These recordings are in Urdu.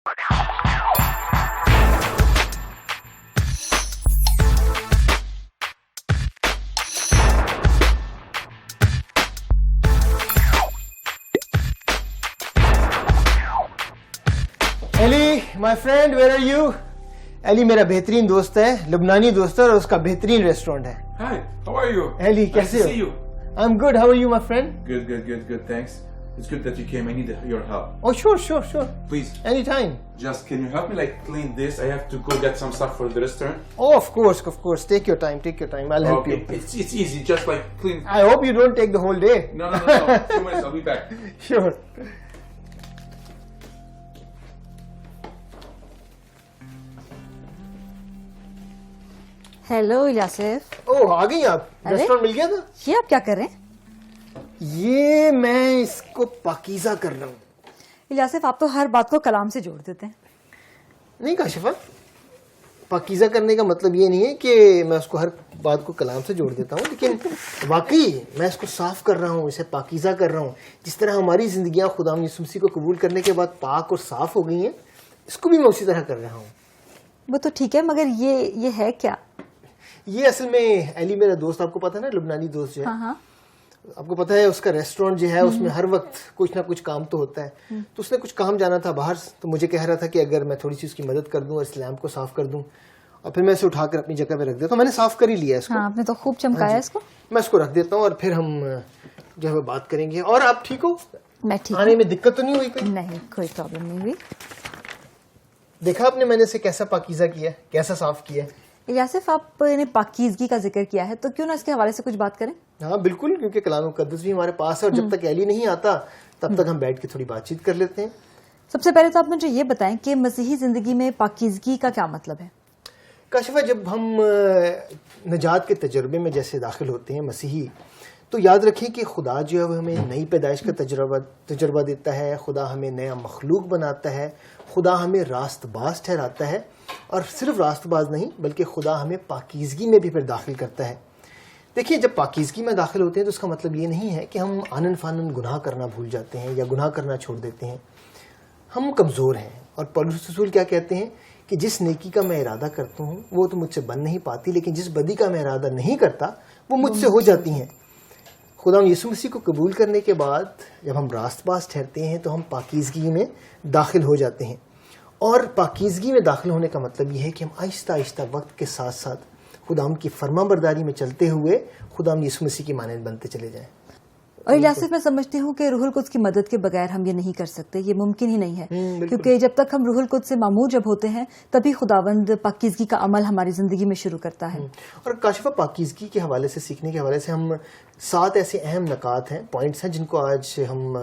Ali my friend where are you? Ali میرا بہترین دوست ہے، لبنانی دوست ہے، اور اس کا بہترین ریسٹورینٹ ہے. Hi, how are you? علی کیسے ہو؟ Nice to see you. I'm good. How are you, my friend? Good. Thanks. It's good that you came. I need your help. Oh, sure. Please, Anytime. just can you help me clean this? I have to go get some stuff for the restaurant. Oh, of course. Take your time. I'll help you. It's easy. Just clean. I hope you don't take the whole day. No. 2 minutes. I'll be back. Sure. Hello Eliasaf. اوہ آ گئی آپ؟ ریسٹورینٹ مل گیا تھا؟ یہ آپ کیا کر رہے ہیں؟ یہ میں اس کو پاکیزہ کر رہا ہوں. الیاسف آپ تو ہر بات کو کلام سے جوڑ دیتے ہیں. نہیں کاشفہ، پاکیزہ کرنے کا مطلب یہ نہیں ہے کہ میں اس کو ہر بات کو کلام سے جوڑ دیتا ہوں، لیکن واقعی میں اس کو صاف کر رہا ہوں، اسے پاکیزہ کر رہا ہوں. جس طرح ہماری زندگیاں خدا یسوع مسیح کو قبول کرنے کے بعد پاک اور صاف ہو گئی ہیں، اس کو بھی میں اسی طرح کر رہا ہوں. وہ تو ٹھیک ہے، مگر یہ ہے کیا؟ یہ اصل میں علی میرا دوست، آپ کو پتا نا لبنانی دوست جو ہے، ہاں آپ کو پتا ہے اس کا ریسٹورینٹ جو ہے اس میں ہر وقت کچھ نہ کچھ کام تو ہوتا ہے. تو اس نے کچھ کام جانا تھا باہر، تو مجھے کہہ رہا تھا کہ اگر میں تھوڑی سی اس کی مدد کر دوں اور اس لیمپ کو صاف کر دوں اور پھر میں اسے اٹھا کر اپنی جگہ پہ رکھ دیتا ہوں. میں نے صاف کر ہی لیا اس کو. ہاں، آپ نے تو خوب چمکایا اس کو. میں اس کو رکھ دیتا ہوں اور پھر ہم جو ہے بات کریں گے. اور آپ ٹھیک ہو؟ میں ٹھیک آنے میں دقت تو نہیں ہوئی کوئی؟ نہیں، کوئی پرابلم نہیں ہوئی. دیکھا آپ نے میں نے اسے کیسا پاکیزہ کیا، کیسا صاف کیا. الیاسف آپ نے پاکیزگی کا ذکر کیا ہے، تو کیوں نہ اس کے حوالے سے کچھ بات کریں؟ ہاں بالکل، کیونکہ کلام مقدس بھی ہمارے پاس ہے اور جب تک علی نہیں آتا تب تک ہم بیٹھ کے تھوڑی بات چیت کر لیتے ہیں. سب سے پہلے تو آپ مجھے یہ بتائیں کہ مسیحی زندگی میں پاکیزگی کا کیا مطلب ہے؟ کاشفہ، جب ہم نجات کے تجربے میں جیسے داخل ہوتے ہیں مسیحی، تو یاد رکھیں کہ خدا جو ہے وہ ہمیں نئی پیدائش کا تجربہ دیتا ہے. خدا ہمیں نیا مخلوق بناتا ہے. خدا ہمیں راست باز ٹھہراتا ہے، اور صرف راست باز نہیں بلکہ خدا ہمیں پاکیزگی میں بھی پھر داخل کرتا ہے. دیکھیے، جب پاکیزگی میں داخل ہوتے ہیں تو اس کا مطلب یہ نہیں ہے کہ ہم آنن فانن گناہ کرنا بھول جاتے ہیں یا گناہ کرنا چھوڑ دیتے ہیں. ہم کمزور ہیں، اور پولس رسول کیا کہتے ہیں کہ جس نیکی کا میں ارادہ کرتا ہوں وہ تو مجھ سے بن نہیں پاتی، لیکن جس بدی کا میں ارادہ نہیں کرتا وہ مجھ سے ہو جاتی ہیں. خدا یسوع مسیح کو قبول کرنے کے بعد جب ہم راست باز ٹھہرتے ہیں تو ہم پاکیزگی میں داخل ہو جاتے ہیں. اور پاکیزگی میں داخل ہونے کا مطلب یہ ہے کہ ہم آہستہ آہستہ وقت کے ساتھ ساتھ خدا کی فرما برداری میں چلتے ہوئے خدا یسوع مسیح کی مانند بنتے چلے جائیں. اور الیاسف میں سمجھتی ہوں کہ روح القدس کی مدد کے بغیر ہم یہ نہیں کر سکتے، یہ ممکن ہی نہیں ہے، کیونکہ جب تک ہم روح القدس سے معمور جب ہوتے ہیں تبھی خداوند پاکیزگی کا عمل ہماری زندگی میں شروع کرتا ہے. اور کاشفہ، پاکیزگی کے حوالے سے، سیکھنے کے حوالے سے ہم 7 ایسے اہم نکات ہیں، پوائنٹس ہیں جن کو آج ہم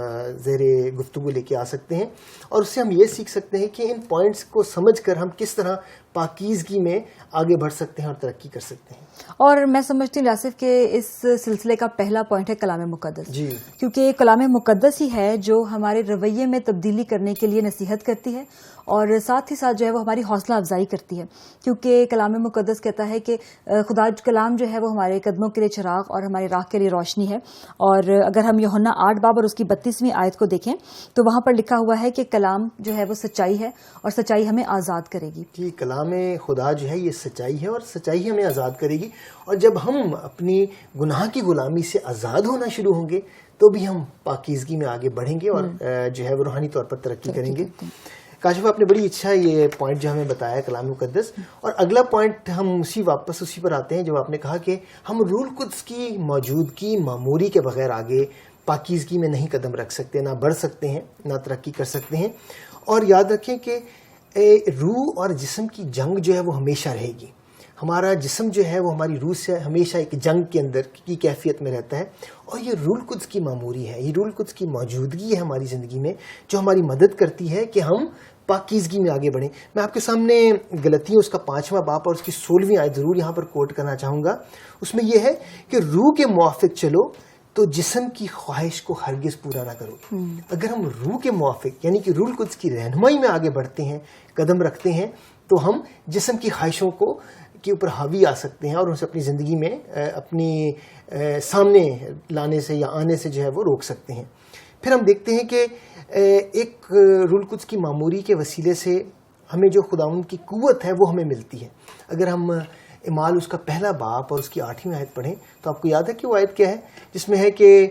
زیر گفتگو لے کے آ سکتے ہیں، اور اس سے ہم یہ سیکھ سکتے ہیں کہ ان پوائنٹس کو سمجھ کر ہم کس طرح پاکیزگی میں آگے بڑھ سکتے ہیں اور ترقی کر سکتے ہیں. اور میں سمجھتی ہوں الیاسف کہ اس سلسلے کا پہلا پوائنٹ ہے کلام مقدس. جی، کیونکہ کلام مقدس ہی ہے جو ہمارے رویے میں تبدیلی کرنے کے لیے نصیحت کرتی ہے، اور ساتھ ہی ساتھ جو ہے وہ ہماری حوصلہ افزائی کرتی ہے. کیونکہ کلام مقدس کہتا ہے کہ خدا کلام جو ہے وہ ہمارے قدموں کے لیے چراغ اور ہمارے راہ کے لیے روشنی ہے. اور اگر ہم یوحنا 8 باب اور اس کی 32ویں آیت کو دیکھیں تو وہاں پر لکھا ہوا ہے کہ کلام جو ہے وہ سچائی ہے اور سچائی ہمیں آزاد کرے گی. جی، کلام خدا جو ہے یہ سچائی ہے اور سچائی ہمیں آزاد کرے گی. اور جب ہم اپنی گناہ کی غلامی سے آزاد ہونا شروع ہوں گے تو بھی ہم پاکیزگی میں آگے بڑھیں گے اور جو ہے وہ روحانی طور پر ترقی کریں گے. کاشفہ، آپ نے بڑی اچھا یہ پوائنٹ جو ہمیں بتایا کلام مقدس. اور اگلا پوائنٹ ہم واپس اسی پر آتے ہیں جب آپ نے کہا کہ ہم روح القدس کی موجودگی معموری کے بغیر آگے پاکیزگی میں نہیں قدم رکھ سکتے، نہ بڑھ سکتے ہیں، نہ ترقی کر سکتے ہیں. اور یاد رکھیں کہ روح اور جسم کی جنگ جو ہے وہ ہمیشہ رہے گی. ہمارا جسم جو ہے وہ ہماری روح سے ہمیشہ ایک جنگ کے اندر کی کیفیت میں رہتا ہے. اور یہ روح القدس کی معموری ہے، یہ روح القدس کی موجودگی ہے ہماری زندگی میں جو ہماری مدد کرتی ہے کہ ہم پاکیزگی میں آگے بڑھیں. میں آپ کے سامنے غلطیوں اس کا 5واں باب اور اس کی 16ویں آیت ضرور یہاں پر کوٹ کرنا چاہوں گا. اس میں یہ ہے کہ روح کے موافق چلو تو جسم کی خواہش کو ہرگز پورا نہ کرو. اگر ہم روح کے موافق یعنی کہ روح القدس کی رہنمائی میں آگے بڑھتے ہیں، قدم رکھتے ہیں، تو ہم جسم کی خواہشوں کو کے اوپر حاوی آ سکتے ہیں اور اسے اپنی زندگی میں اپنی سامنے لانے سے یا آنے سے جو ہے وہ روک سکتے ہیں. پھر ہم دیکھتے ہیں کہ ایک روح القدس کی معموری کے وسیلے سے ہمیں جو خداوند کی قوت ہے وہ ہمیں ملتی ہے. اگر ہم اعمال اس کا پہلا باب اور اس کی 8ویں آیت پڑھیں تو آپ کو یاد ہے کہ وہ آیت کیا ہے, جس میں ہے کہ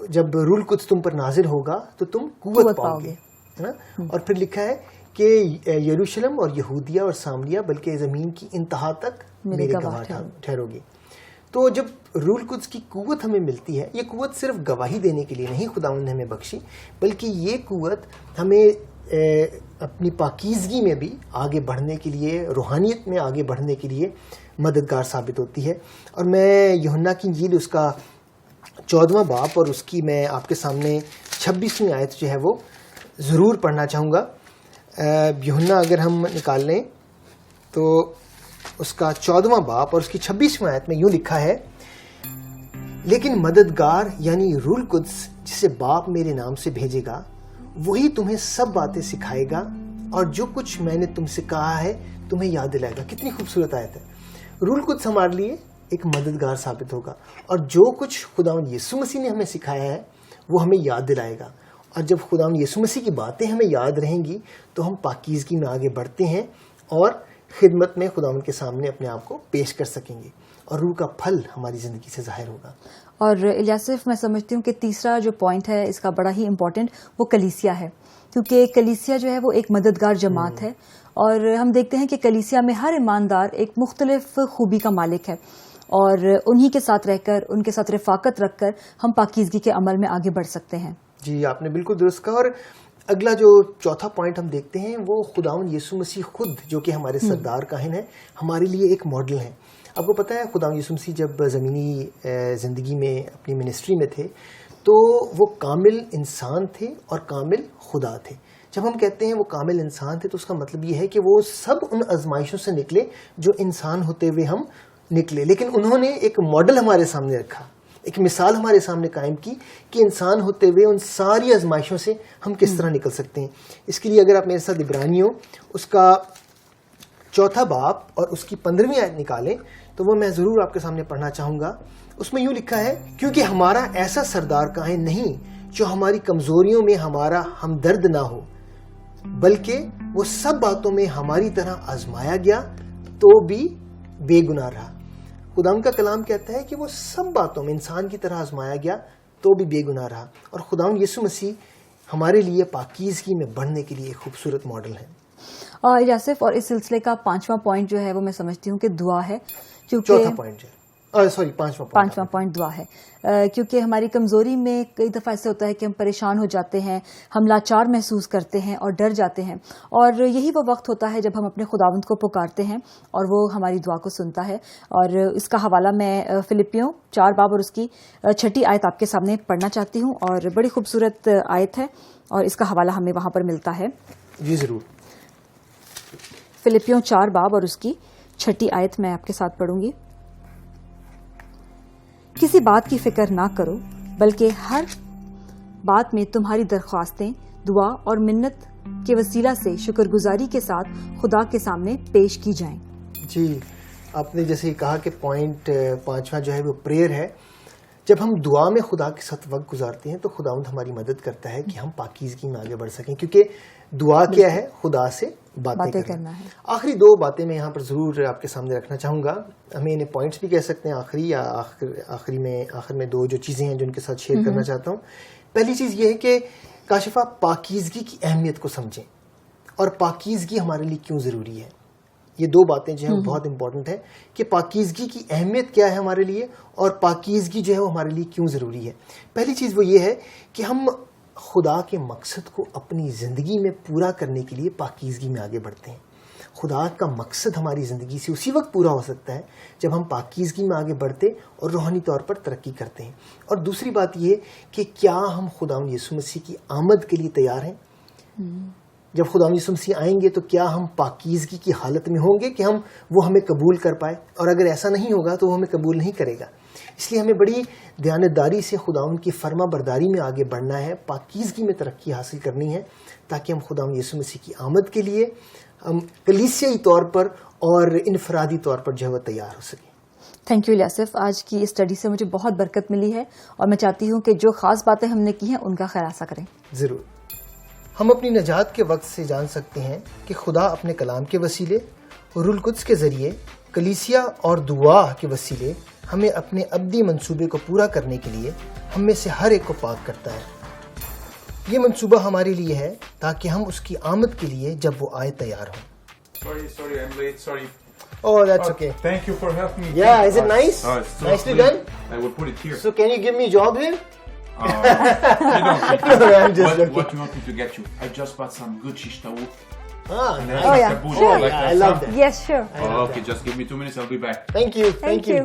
جب روح القدس تم پر نازل ہوگا تو تم قوت پاؤ گے, ہے نا. اور پھر لکھا ہے کہ یروشلم اور یہودیہ اور سامریہ بلکہ زمین کی انتہا تک میرے گواہ ٹھہرو گے. تو جب روح القدس کی قوت ہمیں ملتی ہے, یہ قوت صرف گواہی دینے کے لیے نہیں خداوند نے ہمیں بخشی, بلکہ یہ قوت ہمیں اپنی پاکیزگی میں بھی آگے بڑھنے کے لیے, روحانیت میں آگے بڑھنے کے لیے مددگار ثابت ہوتی ہے. اور میں یوحنا کی انجیل اس کا 14واں باب اور اس کی میں آپ کے سامنے 26ویں آیت جو ہے وہ ضرور پڑھنا چاہوں گا. یوحنا اگر ہم نکال لیں تو اس کا 14واں باب اور اس کی 26ویں آیت میں یوں لکھا ہے, لیکن مددگار یعنی روح القدس جسے باپ میرے نام سے بھیجے گا وہی تمہیں سب باتیں سکھائے گا اور جو کچھ میں نے تم سے کہا ہے تمہیں یاد دلائے گا. کتنی خوبصورت آیت ہے. روح القدس ہمارے لیے ایک مددگار ثابت ہوگا اور جو کچھ خداوند یسوع مسیح نے ہمیں سکھایا ہے وہ ہمیں یاد دلائے گا. اور جب خداوند یسوع مسیح کی باتیں ہمیں یاد رہیں گی تو ہم پاکیزگی میں آگے بڑھتے ہیں اور خدمت میں خداوند کے سامنے اپنے آپ کو پیش کر سکیں گے اور روح کا پھل ہماری زندگی سے ظاہر ہوگا. اور الیاسف میں سمجھتی ہوں کہ تیسرا جو پوائنٹ ہے اس کا بڑا ہی امپورٹنٹ وہ کلیسیا ہے, کیونکہ کلیسیا جو ہے وہ ایک مددگار جماعت ہے اور ہم دیکھتے ہیں کہ کلیسیا میں ہر ایماندار ایک مختلف خوبی کا مالک ہے اور انہی کے ساتھ رہ کر, ان کے ساتھ رفاقت رکھ کر ہم پاکیزگی کے عمل میں آگے بڑھ سکتے ہیں. جی آپ نے بالکل درست کہا. اور اگلا جو چوتھا پوائنٹ ہم دیکھتے ہیں وہ خداوند یسوع مسیح خود, جو کہ ہمارے سردار کاہن ہیں, ہمارے لیے ایک ماڈل ہیں. آپ کو پتہ ہے خداوند یسوع مسیح جب زمینی زندگی میں اپنی منسٹری میں تھے تو وہ کامل انسان تھے اور کامل خدا تھے. جب ہم کہتے ہیں وہ کامل انسان تھے تو اس کا مطلب یہ ہے کہ وہ سب ان آزمائشوں سے نکلے جو انسان ہوتے ہوئے ہم نکلے, لیکن انہوں نے ایک ماڈل ہمارے سامنے رکھا, ایک مثال ہمارے سامنے قائم کی کہ انسان ہوتے ہوئے ان ساری آزمائشوں سے ہم کس طرح نکل سکتے ہیں. اس کے لیے اگر آپ میرے ساتھ عبرانیوں اس کا 4 باب اور اس کی 15ویں آیت نکالیں تو وہ میں ضرور آپ کے سامنے پڑھنا چاہوں گا. اس میں یوں لکھا ہے, کیونکہ ہمارا ایسا سردار کاہن نہیں جو ہماری کمزوریوں میں ہمارا ہمدرد نہ ہو, بلکہ وہ سب باتوں میں ہماری طرح آزمایا گیا تو بھی بے گناہ رہا. خداوند کا کلام کہتا ہے کہ وہ سب باتوں میں انسان کی طرح آزمایا گیا تو بھی بے گناہ رہا. اور خداوند یسوع مسیح ہمارے لیے پاکیزگی میں بڑھنے کے لیے ایک خوبصورت ماڈل ہے. الیاسف, اور اس سلسلے کا 5واں پوائنٹ جو ہے وہ میں سمجھتی ہوں کہ دعا ہے, کیونکہ 4تھا پوائنٹ ہے, پانچواں پوائنٹ دعا ہے, کیونکہ ہماری کمزوری میں کئی دفعہ ایسے ہوتا ہے کہ ہم پریشان ہو جاتے ہیں, ہم لاچار محسوس کرتے ہیں اور ڈر جاتے ہیں, اور یہی وہ وقت ہوتا ہے جب ہم اپنے خداوند کو پکارتے ہیں اور وہ ہماری دعا کو سنتا ہے. اور اس کا حوالہ میں فلپیوں 4 باب اور اس کی 6 آیت آپ کے سامنے پڑھنا چاہتی ہوں, اور بڑی خوبصورت آیت ہے اور اس کا حوالہ ہمیں وہاں پر ملتا ہے. جی ضرور. فلپیوں 4 باب اور اس کی 6 آیت میں آپ کے ساتھ پڑھوں گی. کسی بات کی فکر نہ کرو, بلکہ ہر بات میں تمہاری درخواستیں دعا اور منت کے وسیلہ سے شکر گزاری کے ساتھ خدا کے سامنے پیش کی جائیں. جی آپ نے جیسے کہا کہ پوائنٹ 5واں جو ہے وہ پریئر ہے. جب ہم دعا میں خدا کے ساتھ وقت گزارتے ہیں تو خداوند ہماری مدد کرتا ہے کہ ہم پاکیزگی میں آگے بڑھ سکیں, کیونکہ دعا کیا ہے؟ خدا سے باتیں کرنا ہے. آخری 2 باتیں میں یہاں پر ضرور آپ کے سامنے رکھنا چاہوں گا. ہمیں انہیں پوائنٹس بھی کہہ سکتے ہیں آخری, یا آخر میں 2 جو چیزیں ہیں جو ان کے ساتھ شیئر کرنا چاہتا ہوں. پہلی چیز یہ ہے کہ کاشفہ پاکیزگی کی اہمیت کو سمجھیں اور پاکیزگی ہمارے لیے کیوں ضروری ہے. یہ 2 باتیں جو ہیں بہت امپورٹنٹ ہیں کہ پاکیزگی کی اہمیت کیا ہے ہمارے لیے اور پاکیزگی جو ہے وہ ہمارے لیے کیوں ضروری ہے. پہلی چیز وہ یہ ہے کہ ہم خدا کے مقصد کو اپنی زندگی میں پورا کرنے کے لیے پاکیزگی میں آگے بڑھتے ہیں. خدا کا مقصد ہماری زندگی سے اسی وقت پورا ہو سکتا ہے جب ہم پاکیزگی میں آگے بڑھتے اور روحانی طور پر ترقی کرتے ہیں. اور دوسری بات یہ کہ کیا ہم خداوند یسوع مسیح کی آمد کے لیے تیار ہیں؟ جب خداوند یسوع مسیح آئیں گے تو کیا ہم پاکیزگی کی حالت میں ہوں گے کہ وہ ہمیں قبول کر پائے؟ اور اگر ایسا نہیں ہوگا تو وہ ہمیں قبول نہیں کرے گا. اس لیے ہمیں بڑی دیانتداری سے خداوند کی فرما برداری میں آگے بڑھنا ہے, پاکیزگی میں ترقی حاصل کرنی ہے, تاکہ ہم خداوند یسوع مسیح کی آمد کے لیے ہم کلیسیائی طور پر اور انفرادی طور پر جو ہے وہ تیار ہو سکیں. Thank you Eliasaf. آج کی اسٹڈی سے مجھے بہت برکت ملی ہے اور میں چاہتی ہوں کہ جو خاص باتیں ہم نے کی ہیں ان کا خلاصہ کریں. ضرور. ہم اپنی نجات کے وقت سے جان سکتے ہیں کہ خدا اپنے کلام کے وسیلے، روح القدس کے ذریعے، کلیسیا اور دعا کے وسیلے ہمیں اپنے ابدی منصوبے کو پورا کرنے کے لیے ہم میں سے ہر ایک کو پاک کرتا ہے. یہ منصوبہ ہمارے لیے ہے تاکہ ہم اس کی آمد کے لیے جب وہ آئے تیار ہوں. Sorry, I'm late. Sorry. Oh, that's okay. Thank you for helping me. Yeah, is it nice? Oh, it's so Nicely clean. done? I will put it here. So can you give me a job here? You don't. No, I'm just joking. What do you want me to get you? I just bought some good shish taouk. Ah, And nice. then yeah. kaboos, Sure. like Yeah, that I love stuff. that. Yes, sure. I love Okay, just give me 2 minutes. I'll be back. Thank you. Thank you.